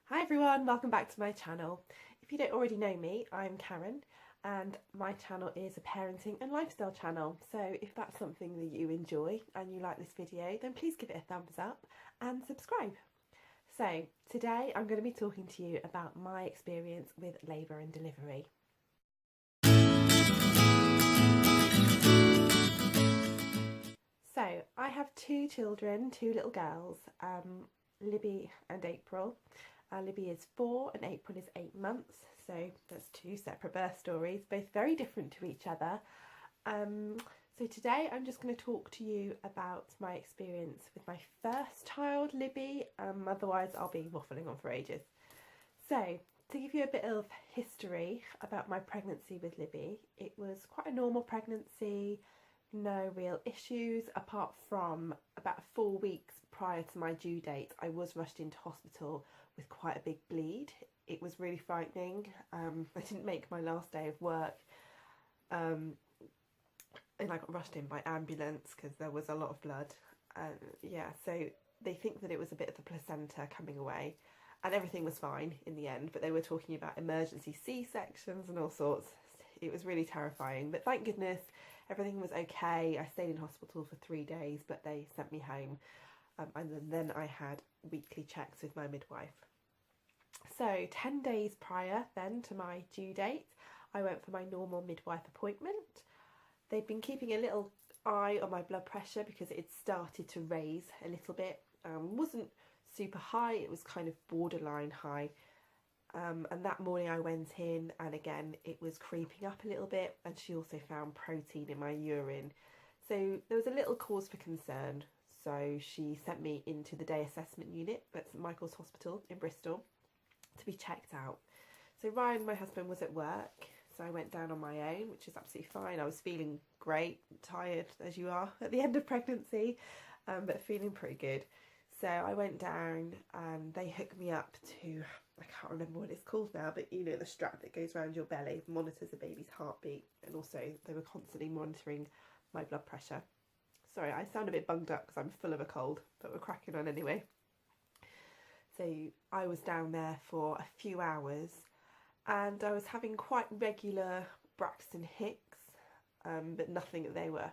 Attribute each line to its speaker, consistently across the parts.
Speaker 1: Hi everyone, welcome back to my channel. If you don't already know me, I'm Karen and my channel is a parenting and lifestyle channel. So if that's something that you enjoy and you like this video, then please give it a thumbs up and subscribe. So today I'm going to be talking to you about my experience with labour and delivery. So I have two children, two little girls, Libby and April. Libby is 4 and April is 8 months, so that's two separate birth stories, both very different to each other. So today I'm just going to talk to you about my experience with my first child, Libby. Otherwise I'll be waffling on for ages. So to give you a bit of history about my pregnancy with Libby, it was quite a normal pregnancy, no real issues apart from about 4 weeks prior to my due date. I was rushed into hospital with quite a big bleed. It was really frightening. I didn't make my last day of work and I got rushed in by ambulance because there was a lot of blood. Yeah, so they think that it was a bit of the placenta coming away and everything was fine in the end, but they were talking about emergency C-sections and all sorts. It was really terrifying, but thank goodness everything was okay. I stayed in hospital for 3 days, but they sent me home. And then I had weekly checks with my midwife. So 10 days prior then to my due date, I went for my normal midwife appointment. They'd been keeping a little eye on my blood pressure because it had started to raise a little bit. Wasn't super high, it was kind of borderline high. And that morning I went in and again it was creeping up a little bit, and she also found protein in my urine. So there was a little cause for concern. So she sent me into the day assessment unit at St Michael's Hospital in Bristol to be checked out. So Ryan, my husband, was at work, so I went down on my own, which is absolutely fine. I was feeling great, tired as you are at the end of pregnancy, but feeling pretty good. So I went down and they hooked me up to, I can't remember what it's called now, but you know, the strap that goes around your belly, monitors a baby's heartbeat, and also they were constantly monitoring my blood pressure. Sorry, I sound a bit bunged up because I'm full of a cold, but we're cracking on anyway. So I was down there for a few hours and I was having quite regular Braxton Hicks, but nothing that they were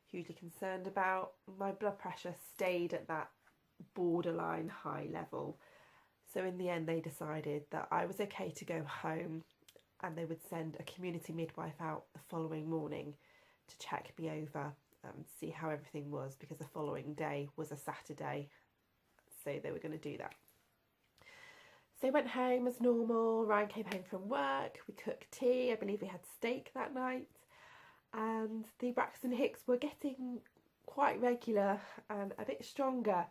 Speaker 1: hugely concerned about. My blood pressure stayed at that borderline high level. So in the end they decided that I was okay to go home and they would send a community midwife out the following morning to check me over, see how everything was, because the following day was a Saturday, so they were going to do that. So I went home as normal. Ryan came home from work, we cooked tea, I believe we had steak that night, and the Braxton Hicks were getting quite regular and a bit stronger.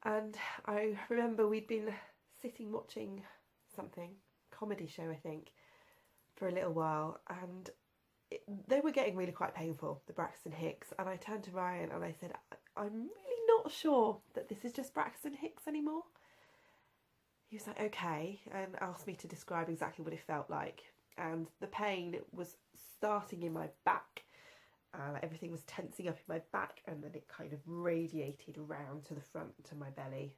Speaker 1: And I remember we'd been sitting watching something, comedy show I think, for a little while, and they were getting really quite painful, the Braxton Hicks, and I turned to Ryan and I said, I'm really not sure that this is just Braxton Hicks anymore. He was like, okay, and asked me to describe exactly what it felt like. And the pain was starting in my back. Everything was tensing up in my back, and then it kind of radiated around to the front to my belly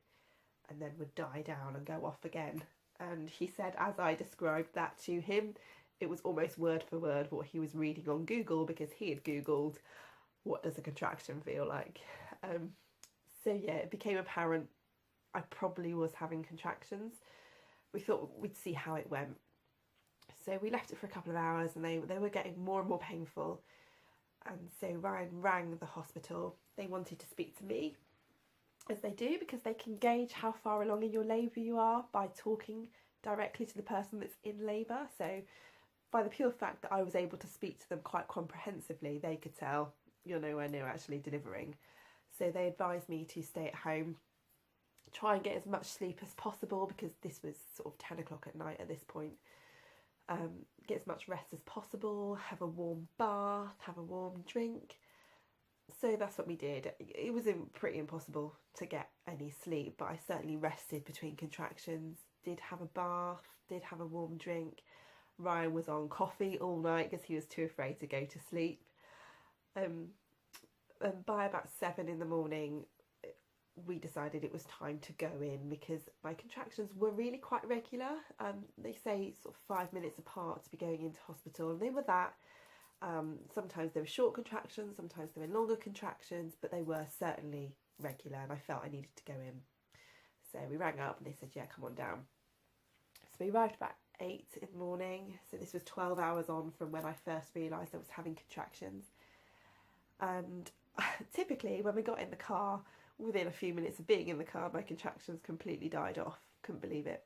Speaker 1: and then would die down and go off again. And he said, as I described that to him, it was almost word for word what he was reading on Google, because he had Googled what does a contraction feel like. So yeah, it became apparent I probably was having contractions. We thought we'd see how it went. So we left it for a couple of hours and they were getting more and more painful. And so Ryan rang the hospital. They wanted to speak to me, as they do, because they can gauge how far along in your labour you are by talking directly to the person that's in labour. So by the pure fact that I was able to speak to them quite comprehensively, they could tell you're nowhere near actually delivering. So they advised me to stay at home, try and get as much sleep as possible, because this was sort of 10 o'clock at night at this point. Get as much rest as possible, have a warm bath, have a warm drink. So that's what we did. It was pretty impossible to get any sleep, but I certainly rested between contractions, did have a bath, did have a warm drink. Ryan was on coffee all night because he was too afraid to go to sleep. And by about 7 in the morning, we decided it was time to go in because my contractions were really quite regular. They say sort of 5 minutes apart to be going into hospital, and they were that. Sometimes they were short contractions, sometimes they were longer contractions, but they were certainly regular, and I felt I needed to go in. So we rang up and they said, yeah, come on down. So we arrived about 8 in the morning. So this was 12 hours on from when I first realised I was having contractions. And typically when we got in the car, within a few minutes of being in the car, my contractions completely died off. Couldn't believe it.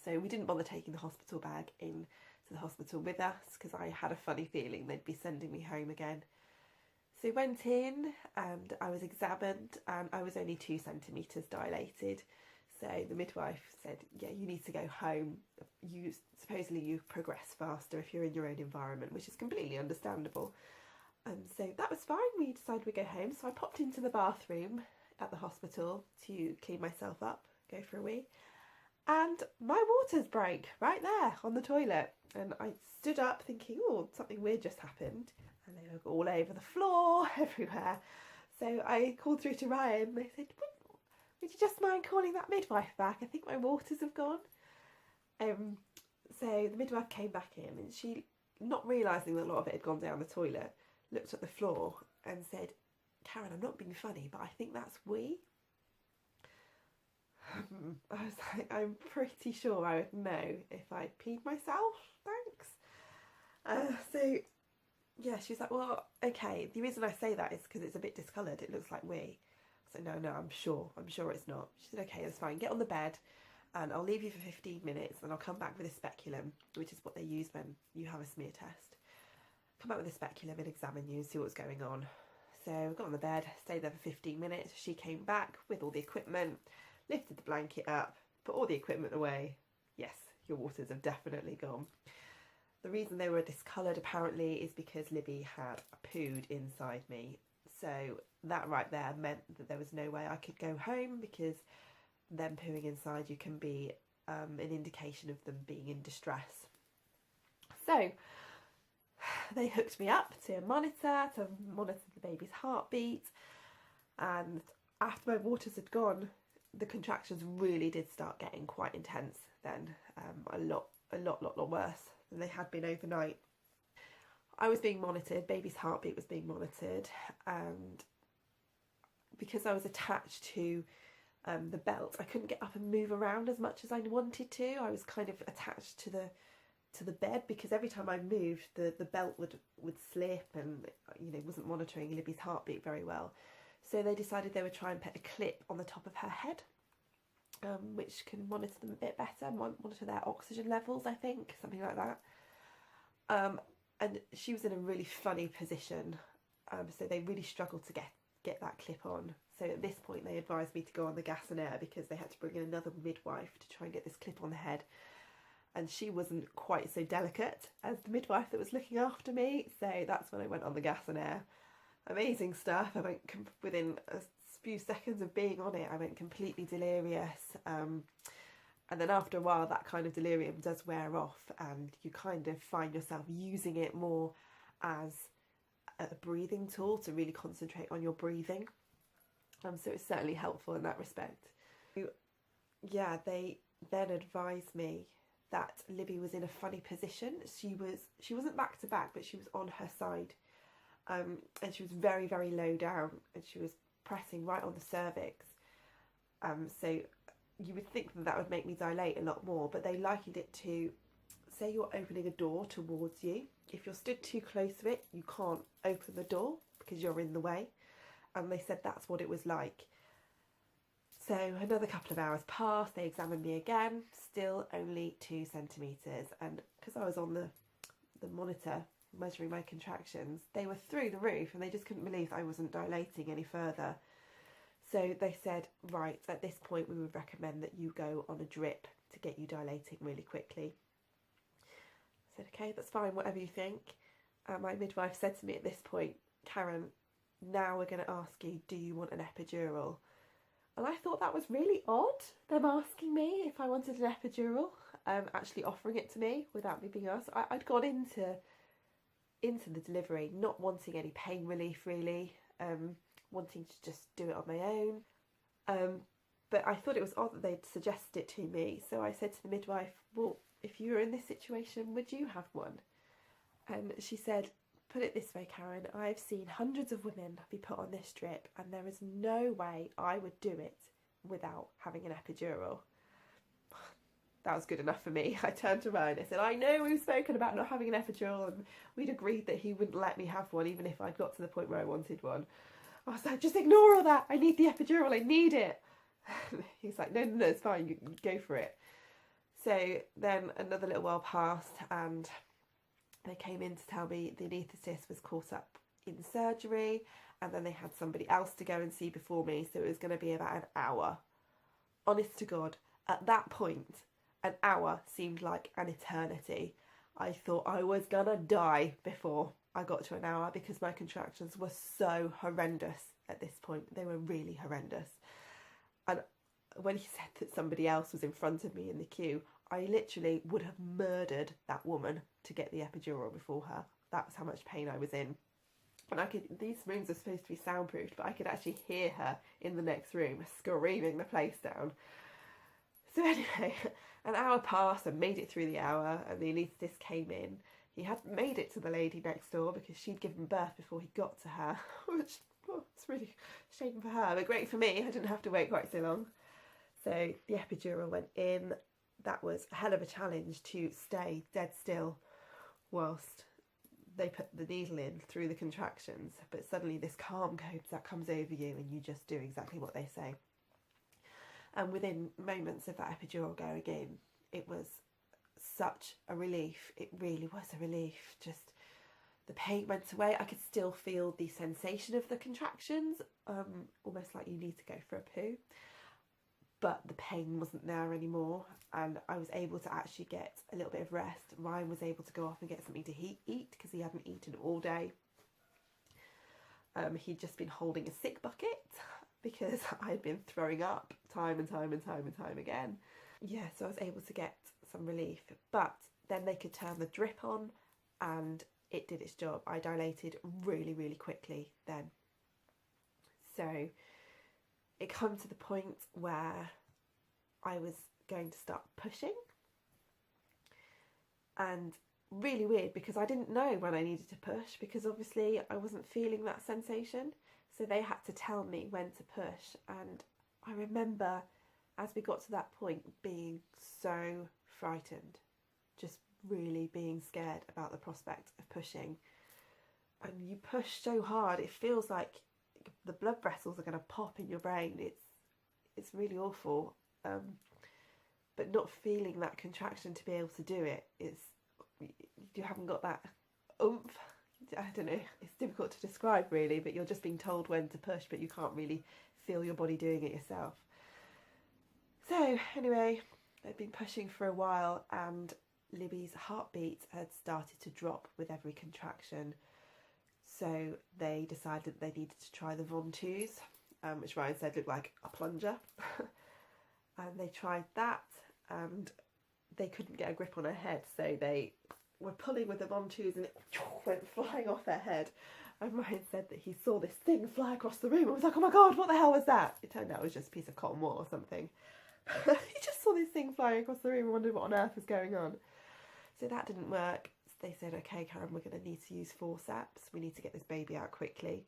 Speaker 1: So we didn't bother taking the hospital bag in to the hospital with us because I had a funny feeling they'd be sending me home again. So we went in and I was examined and I was only 2 centimetres dilated. So the midwife said, yeah, you need to go home. Supposedly you progress faster if you're in your own environment, which is completely understandable. And so that was fine. We decided we'd go home. So I popped into the bathroom at the hospital to clean myself up, go for a wee. And my waters broke right there on the toilet. And I stood up thinking, oh, something weird just happened. And they were all over the floor, everywhere. So I called through to Ryan and they said, would you just mind calling that midwife back? I think my waters have gone. So the midwife came back in and she, not realising that a lot of it had gone down the toilet, looked at the floor and said, Karen, I'm not being funny, but I think that's wee. I was like, I'm pretty sure I would know if I peed myself, thanks. So yeah, she was like, well, okay, the reason I say that is because it's a bit discoloured, it looks like wee. So no, I'm sure it's not. She said, okay, that's fine, get on the bed and I'll leave you for 15 minutes and I'll come back with a speculum, which is what they use when you have a smear test. Come back with a speculum and examine you and see what's going on. So I got on the bed, stayed there for 15 minutes. She came back with all the equipment, lifted the blanket up, put all the equipment away. Yes, your waters have definitely gone. The reason they were discoloured apparently is because Libby had pooed inside me. So that right there meant that there was no way I could go home because them pooing inside you can be an indication of them being in distress. So they hooked me up to monitor the baby's heartbeat, and after my waters had gone, the contractions really did start getting quite intense then, a lot worse than they had been overnight. I was being monitored, baby's heartbeat was being monitored, and because I was attached to the belt, I couldn't get up and move around as much as I wanted to. I was kind of attached to the bed because every time I moved, the belt would slip and, you know, wasn't monitoring Libby's heartbeat very well. So they decided they would try and put a clip on the top of her head, which can monitor them a bit better, monitor their oxygen levels, I think, something like that. And she was in a really funny position, so they really struggled to get that clip on. So at this point they advised me to go on the gas and air because they had to bring in another midwife to try and get this clip on the head. And she wasn't quite so delicate as the midwife that was looking after me, so that's when I went on the gas and air. Amazing stuff. I went within a few seconds of being on it, I went completely delirious. And then after a while, that kind of delirium does wear off, and you kind of find yourself using it more as a breathing tool to really concentrate on your breathing. So it's certainly helpful in that respect. Yeah, they then advised me that Libby was in a funny position. She wasn't back to back, but she was on her side, and she was very, very low down, and she was pressing right on the cervix. So you would think that would make me dilate a lot more, but they likened it to, say you're opening a door towards you. If you're stood too close to it, you can't open the door because you're in the way. And they said that's what it was like. So another couple of hours passed, they examined me again, still only 2 centimetres. And because I was on the monitor measuring my contractions, they were through the roof and they just couldn't believe I wasn't dilating any further. So they said, right, at this point we would recommend that you go on a drip to get you dilating really quickly. I said, okay, that's fine, whatever you think. My midwife said to me at this point, Karen, now we're going to ask you, do you want an epidural? And I thought that was really odd, them asking me if I wanted an epidural, actually offering it to me without me being asked. I'd gone into the delivery not wanting any pain relief really, wanting to just do it on my own. But I thought it was odd that they'd suggested it to me. So I said to the midwife, well, if you were in this situation, would you have one? And she said, put it this way, Karen, I've seen hundreds of women be put on this drip and there is no way I would do it without having an epidural. That was good enough for me. I turned around and said, I know we've spoken about not having an epidural and we'd agreed that he wouldn't let me have one even if I'd got to the point where I wanted one. I was like, just ignore all that. I need the epidural. I need it. He's like, no, it's fine. You go for it. So then another little while passed and they came in to tell me the anaesthetist was caught up in surgery and then they had somebody else to go and see before me. So it was going to be about an hour. Honest to God, at that point, an hour seemed like an eternity. I thought I was going to die before I got to an hour because my contractions were so horrendous at this point. They were really horrendous. And when he said that somebody else was in front of me in the queue, I literally would have murdered that woman to get the epidural before her. That was how much pain I was in. And these rooms are supposed to be soundproofed, but I could actually hear her in the next room screaming the place down. So anyway, an hour passed and made it through the hour and the anaesthetist came in. He hadn't made it to the lady next door because she'd given birth before he got to her, which it's really a shame for her, but great for me. I didn't have to wait quite so long. So the epidural went in. That was a hell of a challenge to stay dead still whilst they put the needle in through the contractions. But suddenly this calm comes over you and you just do exactly what they say. And within moments of that epidural going in, it was such a relief. It really was a relief. Just the pain went away. I could still feel the sensation of the contractions, almost like you need to go for a poo. But the pain wasn't there anymore and I was able to actually get a little bit of rest. Ryan was able to go off and get something to eat because he hadn't eaten all day. He'd just been holding a sick bucket because I'd been throwing up time and time again. Yeah, so I was able to get some relief. But then they could turn the drip on and it did its job. I dilated really, really quickly then. So it come to the point where I was going to start pushing, and really weird because I didn't know when I needed to push because obviously I wasn't feeling that sensation, so they had to tell me when to push. And I remember as we got to that point being so frightened, just really being scared about the prospect of pushing. And you push so hard, it feels like the blood vessels are going to pop in your brain. It's really awful, but not feeling that contraction to be able to do it is, you haven't got that oomph. I don't know, it's difficult to describe really, but you're just being told when to push but you can't really feel your body doing it yourself. So anyway, I'd been pushing for a while and Libby's heartbeat had started to drop with every contraction. So they decided they needed to try the Ventouse, which Ryan said looked like a plunger. And they tried that and they couldn't get a grip on her head. So they were pulling with the Ventouse and it went flying off her head. And Ryan said that he saw this thing fly across the room. I was like, oh my God, what the hell was that? It turned out it was just a piece of cotton wool or something. He just saw this thing flying across the room and wondered what on earth was going on. So that didn't work. They said, okay, Karen, we're going to need to use forceps. We need to get this baby out quickly.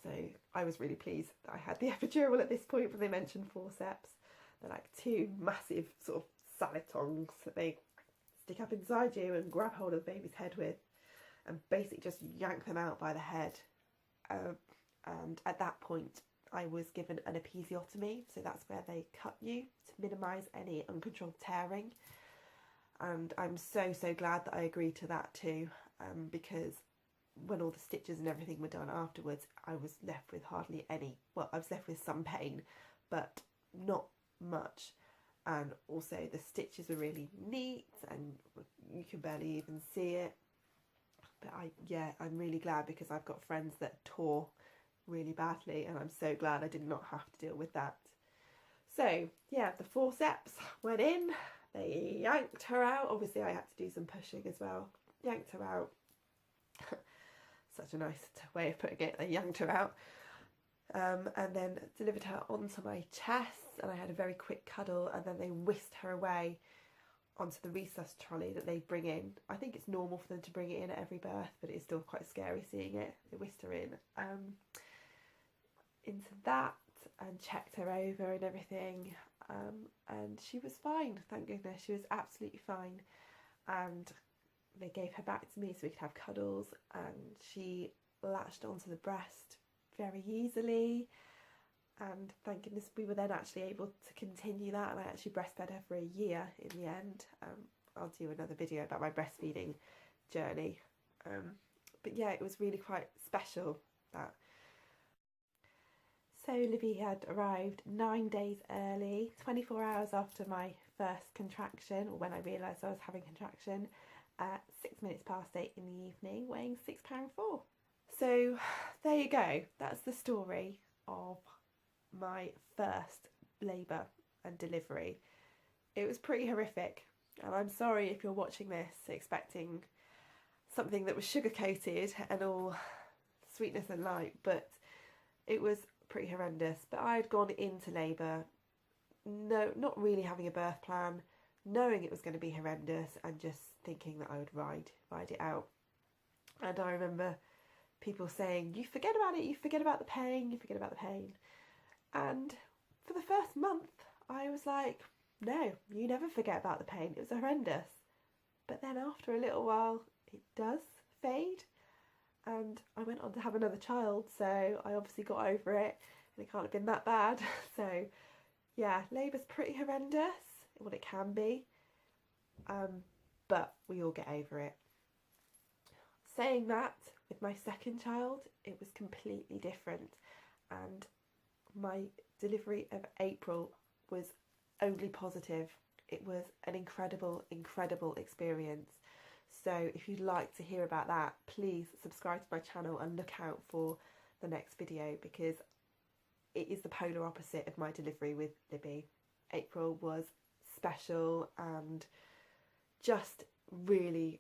Speaker 1: So I was really pleased that I had the epidural at this point, but they mentioned forceps. They're like two massive sort of salad tongs that they stick up inside you and grab hold of the baby's head with and basically just yank them out by the head. And at that point, I was given an episiotomy. So that's where they cut you to minimise any uncontrolled tearing. And I'm so glad that I agreed to that too, because when all the stitches and everything were done afterwards, I was left with hardly any, well, I was left with some pain, but not much. And also the stitches were really neat and you can barely even see it. But I'm really glad because I've got friends that tore really badly and I'm so glad I did not have to deal with that. So yeah, the forceps went in. They yanked her out. Obviously I had to do some pushing as well. Yanked her out. Such a nice way of putting it. They yanked her out. and then delivered her onto my chest, and I had a very quick cuddle, and then they whisked her away onto the resus trolley that they bring in. I think it's normal for them to bring it in at every birth, but it's still quite scary seeing it. They whisked her in into that and checked her over and everything, and she was fine, thank goodness. She was absolutely fine, and they gave her back to me so we could have cuddles, and she latched onto the breast very easily, and thank goodness we were then actually able to continue that, and I actually breastfed her for a year in the end. I'll do another video about my breastfeeding journey, but yeah, it was really quite special that. So Libby had arrived 9 days early, 24 hours after my first contraction, or when I realised I was having contraction, at 6 minutes past 8 in the evening, weighing £6.4. So there you go, that's the story of my first labour and delivery. It was pretty horrific, and I'm sorry if you're watching this expecting something that was sugar-coated and all sweetness and light, but it was pretty horrendous. But I had gone into labour, not really having a birth plan, knowing it was going to be horrendous, and just thinking that I would ride it out. And I remember people saying, you forget about it, you forget about the pain, you forget about the pain. And for the first month I was like, no, you never forget about the pain, it was horrendous. But then after a little while it does fade, and I went on to have another child, so I obviously got over it, and it can't have been that bad. So yeah, labour's pretty horrendous, well it can be, but we all get over it. Saying that, with my second child it was completely different, and my delivery of April was only positive. It was an incredible experience. So if you'd like to hear about that, please subscribe to my channel and look out for the next video, because it is the polar opposite of my delivery with Libby. April was special and just really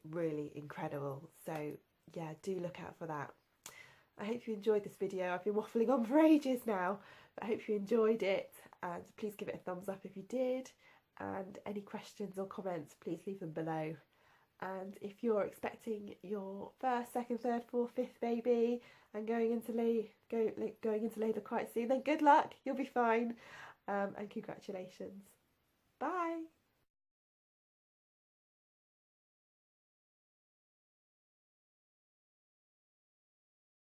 Speaker 1: incredible. So yeah, do look out for that. I hope you enjoyed this video. I've been waffling on for ages now, but I hope you enjoyed it, and please give it a thumbs up if you did, and any questions or comments please leave them below. And if you're expecting your first, second, third, fourth, fifth baby and going into labour quite soon, then good luck, you'll be fine, and congratulations. Bye.